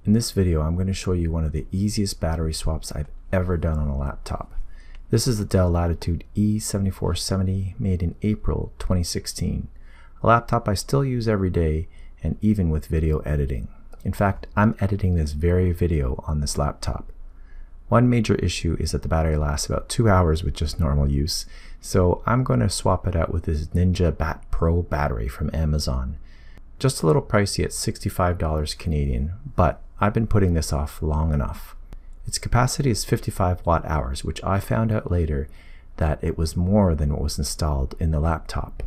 In this video, I'm going to show you one of the easiest battery swaps I've ever done on a laptop. This is the Dell Latitude E7470 made in April 2016. A laptop I still use every day and even with video editing. In fact, I'm editing this very video on this laptop. One major issue is that the battery lasts about 2 hours with just normal use, so I'm going to swap it out with this Batt Pro battery from Amazon. Just a little pricey at $65 Canadian, but I've been putting this off long enough. Its capacity is 55 watt hours, which I found out later that it was more than what was installed in the laptop.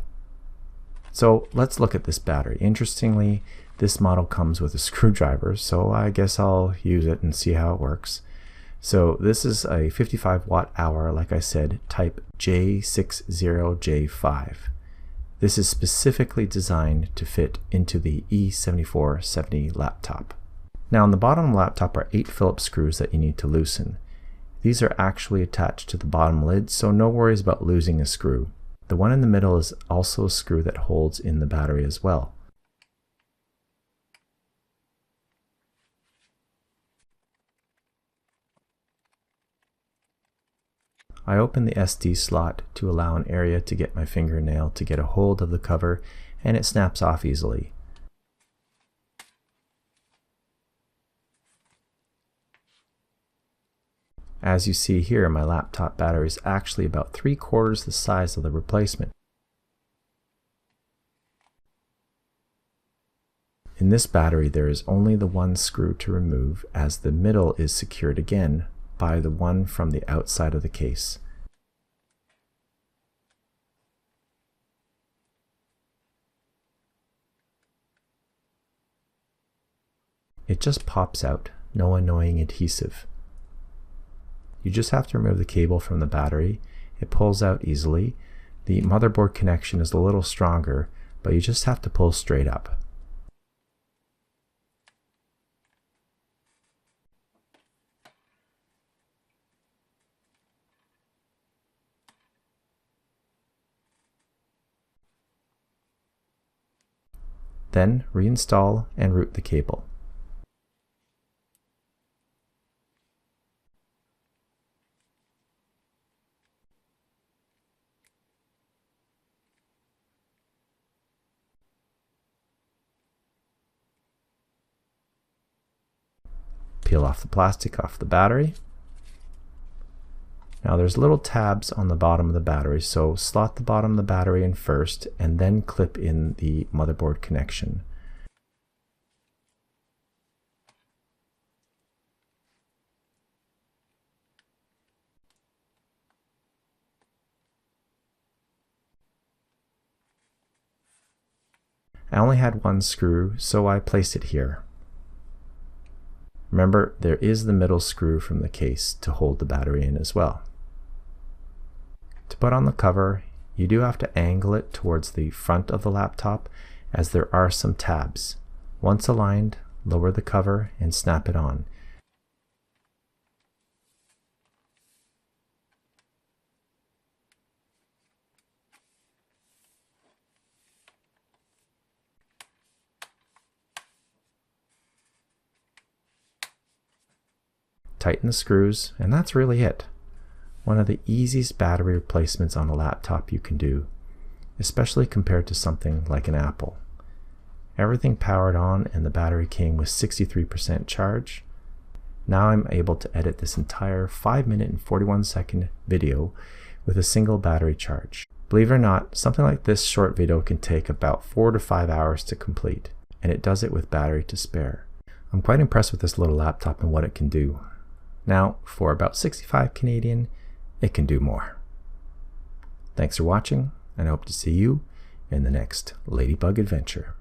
So let's look at this battery. Interestingly, this model comes with a screwdriver, so I guess I'll use it and see how it works. So this is a 55 watt hour, like I said, type J60J5. This is specifically designed to fit into the E7470 laptop. Now on the bottom of the laptop are 8 Phillips screws that you need to loosen. These are actually attached to the bottom lid, so no worries about losing a screw. The one in the middle is also a screw that holds in the battery as well. I open the SD slot to allow an area to get my fingernail to get a hold of the cover, and it snaps off easily. As you see here, my laptop battery is actually about 3/4 the size of the replacement. In this battery, there is only the one screw to remove, as the middle is secured again by the one from the outside of the case. It just pops out, no annoying adhesive. You just have to remove the cable from the battery. It pulls out easily. The motherboard connection is a little stronger, but you just have to pull straight up. Then reinstall and route the cable. Peel off the plastic off the battery. Now there's little tabs on the bottom of the battery, so slot the bottom of the battery in first and then clip in the motherboard connection. I only had one screw, so I placed it here. Remember, there is the middle screw from the case to hold the battery in as well. To put on the cover, you do have to angle it towards the front of the laptop, as there are some tabs. Once aligned, lower the cover and snap it on. Tighten the screws, and that's really it. One of the easiest battery replacements on a laptop you can do, especially compared to something like an Apple. Everything powered on and the battery came with 63% charge. Now I'm able to edit this entire 5-minute and 41-second video with a single battery charge. Believe it or not, something like this short video can take about 4 to 5 hours to complete, and it does it with battery to spare. I'm quite impressed with this little laptop and what it can do. Now, for about 65 Canadian, it can do more. Thanks for watching, and I hope to see you in the next Ladybug adventure.